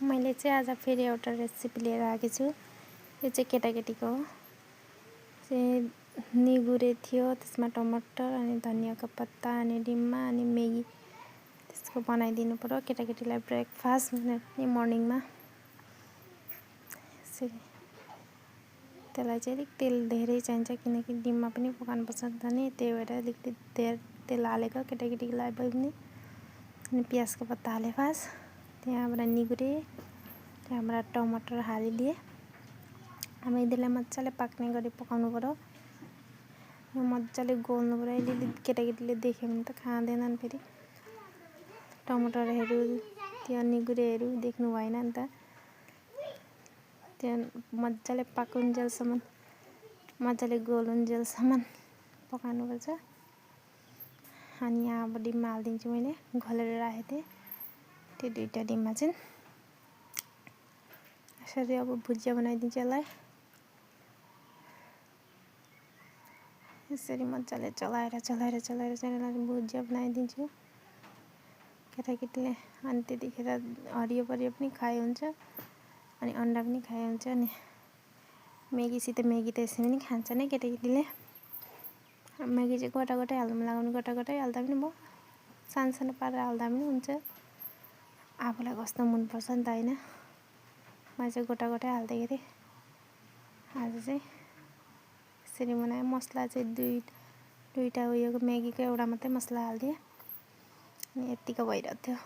मैले चाहिँ आज फेरि एउटा रेसिपी लिएर आएको छु। यो चाहिँ केटाकेटीको हो। चाहिँ निगुरे थियो, त्यसमा टमाटर अनि धनियाँको पत्ता अनि डिम्मा अनि मैगी त्यसको बनाइदिनु पर्यो केटाकेटीलाई ब्रेकफास्ट भने मर्निङमा। यसरी त्यसलाई चाहिँ अलिक तेल धेरै चाहिन्छ किनकि डिम्मा पनि पकाउनुपर्छ नि, त्यही भएर अलिकति धेर तेल हालेको केटाकेटीको लागि पनि। अनि प्याजको पत्ता हाले फास, त्यहाँबाट निगुरे, त्यहाँबाट टमाटर हालिदिए। अब यिनीहरूलाई मजाले पाक्ने गरी पकाउनु पर्यो। यो मजाले गोल्नु पर्यो। अलिअलि केटाकेटीले देख्यो भने त खाँदैनन्। फेरि टमाटरहरू त्यो निगुरेहरू देख्नु भएन नि त। त्यो मजाले पाकुन्जेलसम्म, मजाले गोलुन्जेलसम्म पकाउनुपर्छ। अनि यहाँ अब डिम्मा हालिदिन्छु। मैले घोलेर राखेको थिएँ त्यो दुईवटा डिम्मा चाहिँ। यसरी अब भुजिया बनाइदिन्छु यसलाई। यसरी मजाले चलाएर भुजिया बनाइदिन्छु केटाकेटीले। अनि त्यतिखेर हरियो परियो पनि खाए हुन्छ अनि अन्डा पनि खाए हुन्छ। अनि मैगीसित मैगी त यसरी पनि खान्छ नै केटाकेटीले। मैगी चाहिँ गोटा हाल्नु लगाउनु, गोटा हाल्दा पनि भयो, सानो पारेर हाल्दा पनि हुन्छ। आफूलाई कस्तो मनपर्छ नि त होइन। मैले चाहिँ गोटा हाल्दै थिएँ। आज चाहिँ यसरी बनाएँ। मसला चाहिँ दुईवटा उयोको मैगीको एउटा मात्रै मसला हालिदिएँ अनि यत्तिको भइरहेको थियो।